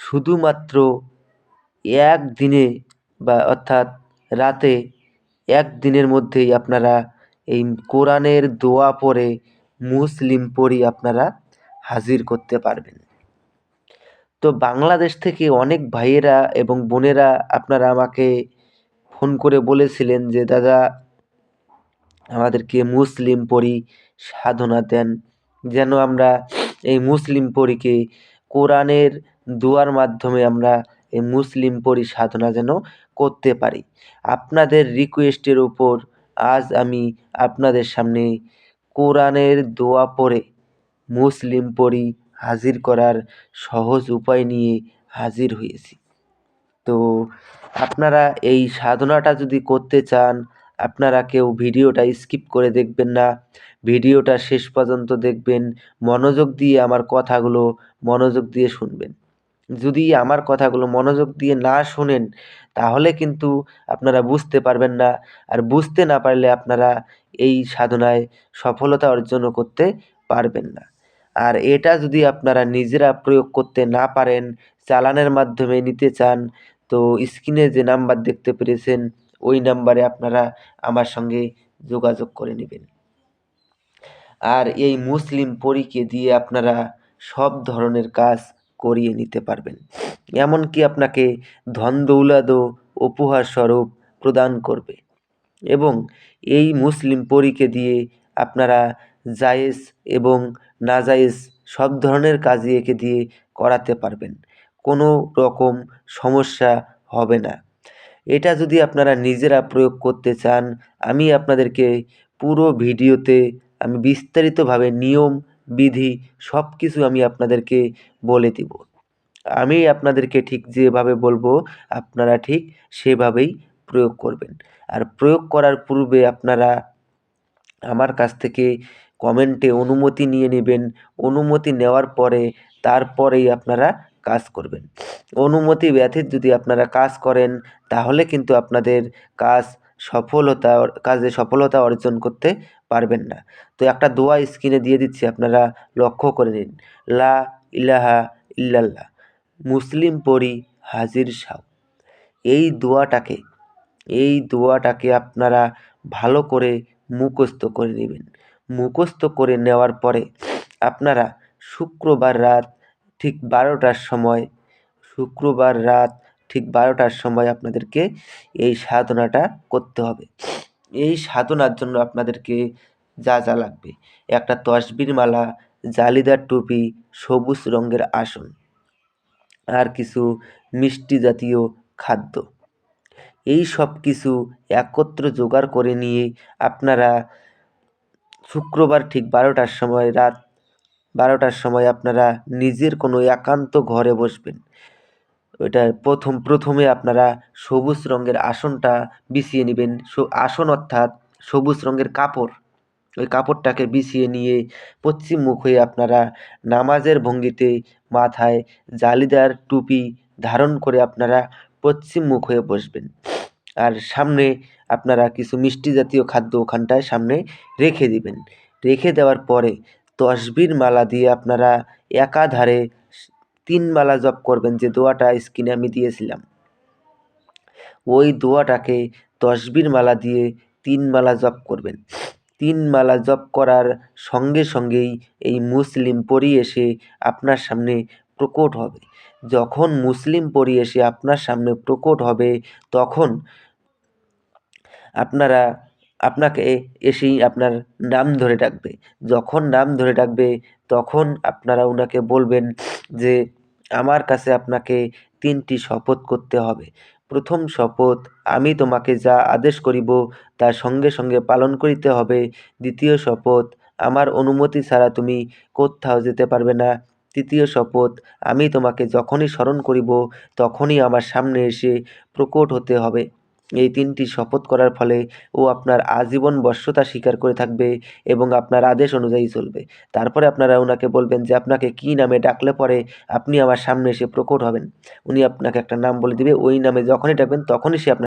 শুধুমাত্র একদিনে বা অর্থাৎ রাতে একদিনের মধ্যেই আপনারা এই কোরআনের দোয়া পড়ে মুসলিম পড়ি আপনারা হাজির করতে পারবেন। তো বাংলাদেশ থেকে অনেক ভাইয়েরা এবং বোনেরা আপনারা আমাকে ফোন করে বলেছিলেন যে দাদা আমাদেরকে মুসলিম পড়ি সাধনা দেন, যেন আমরা এই মুসলিম পড়িকে কোরআনের দোয়ার মাধ্যমে আমরা এই মুসলিম পড়ি সাধনা যেন করতে পারি। আপনাদের রিকোয়েস্টের উপর আজ আমি আপনাদের সামনে কোরআনের দোয়া পড়ে মুসলিম পড়ি হাজির করার সহজ উপায় নিয়ে হাজির হয়েছি। তো আপনারা এই সাধনাটা যদি করতে চান, আপনারা কেউ ভিডিওটা স্কিপ করে দেখবেন না, ভিডিওটা শেষ পর্যন্ত দেখবেন, মনোযোগ দিয়ে আমার কথাগুলো মনোযোগ দিয়ে শুনবেন। যদি আমার কথাগুলো মনোযোগ দিয়ে না শোনেন তাহলে কিন্তু আপনারা বুঝতে পারবেন না, আর বুঝতে না পারলে আপনারা এই সাধনায় সফলতা অর্জনও করতে পারবেন না। আর এটা যদি আপনারা নিজেরা প্রয়োগ করতে না পারেন, চালানের মাধ্যমে নিতে চান, তো স্ক্রিনে যে নাম্বার দেখতে পেরেছেন ওই নাম্বারে আপনারা আমার সঙ্গে যোগাযোগ করে নেবেন। আর এই মুসলিম পরীকে দিয়ে আপনারা সব ধরনের কাজ করিয়ে নিতে পারবেন, এমনকি আপনাকে ধন দৌলতও উপহার স্বরূপ প্রদান করবে। এবং এই মুসলিম পরীকে দিয়ে আপনারা জায়েজ এবং নাজায়েজ সব ধরনের কাজই একে দিয়ে করাতে পারবেন, কোনো রকম সমস্যা হবে না। এটা যদি আপনারা নিজেরা প্রয়োগ করতে চান, আমি আপনাদেরকে পুরো ভিডিওতে আমি বিস্তারিতভাবে নিয়ম বিধি সব কিছু আমি আপনাদেরকে বলে দিব। আমি আপনাদেরকে ঠিক যেভাবে বলবো আপনারা ঠিক সেভাবেই প্রয়োগ করবেন। আর প্রয়োগ করার পূর্বে আপনারা আমার কাছ থেকে কমেন্টে অনুমতি নিয়ে নেবেন। অনুমতি নেওয়ার পরে তারপরেই আপনারা কাজ করবেন। অনুমতি ব্যতীত যদি আপনারা কাজ করেন তাহলে কিন্তু আপনাদের কাজে সফলতা অর্জন করতে পারবেন না। তো একটা দোয়া স্ক্রিনে দিয়ে দিচ্ছি, আপনারা লক্ষ্য করে নিন। লা ইলাহা ইল্লাল্লাহ মুসলিম পড়ি হাজির সাও। এই দোয়াটাকে আপনারা ভালো করে মুখস্থ করে নেবেন। মুখস্থ করে নেওয়ার পরে আপনারা শুক্রবার রাত ঠিক 12টার সময় আপনাদেরকে এই সাধনাটা করতে হবে। এই সাধনার জন্য আপনাদেরকে যা যা লাগবে: একটা তসবির মালা, জালিদার টুপি, সবুজ রঙের আসন, আর কিছু মিষ্টি জাতীয় খাদ্য। এই সব কিছু একত্র জোগাড় করে নিয়ে আপনারা শুক্রবার ঠিক রাত 12টার সময় আপনারা নিজের কোনো একান্ত ঘরে বসবেন। ওইটা প্রথমে আপনারা সবুজ রঙের আসনটা বিছিয়ে নেবেন। আসন অর্থাৎ সবুজ রঙের কাপড়, ওই কাপড়টাকে বিছিয়ে নিয়ে পশ্চিম মুখ হয়ে আপনারা নামাজের ভঙ্গিতে মাথায় জালিদার টুপি ধারণ করে আপনারা পশ্চিম মুখ হয়ে বসবেন। আর সামনে আপনারা কিছু মিষ্টি জাতীয় খাদ্য ওখানটায় সামনে রেখে দিবেন। রেখে দেওয়ার পরে তসবির মালা দিয়ে আপনারা একাধারে 3 মালা জপ করবেন, যে দোয়াটা স্ক্রিনে আমি দিয়েছিলাম। ওই দোয়াটাকে তসবির মালা দিয়ে 3 মালা জপ করবেন। 3 মালা জপ করার সঙ্গে সঙ্গেই এই মুসলিম পরী এসে আপনার সামনে প্রকট হবে। যখন মুসলিম পরী এসে আপনার সামনে প্রকট হবে তখন আপনাকে এসেই আপনার নাম ধরে ডাকবে। যখন নাম ধরে ডাকবে তখন আপনারা ওনাকে বলবেন যে আমার কাছে আপনাকে 3টি শপথ করতে হবে। প্রথম শপথ, আমি তোমাকে যা আদেশ করিব তা সঙ্গে সঙ্গে পালন করিতে হবে। দ্বিতীয় শপথ, আমার অনুমতি ছাড়া তুমি কোত্থাও যেতে পারবে না। তৃতীয় শপথ, আমি তোমাকে যখনই স্মরণ করিব তখনই আমার সামনে এসে প্রকট হতে হবে। এই 3টি শপথ করার ফলে ও আপনার আজীবন বশ্যতা স্বীকার করে থাকবে এবং আপনার আদেশ অনুযায়ী চলবে। তারপরে আপনারা ওনাকে বলবেন যে আপনাকে কী নামে ডাকলে পরে আপনি আমার সামনে এসে প্রকট হবেন। উনি আপনাকে একটা নাম বলে দিবে, ওই নামে যখনই ডাকবেন তখনই সে আপনার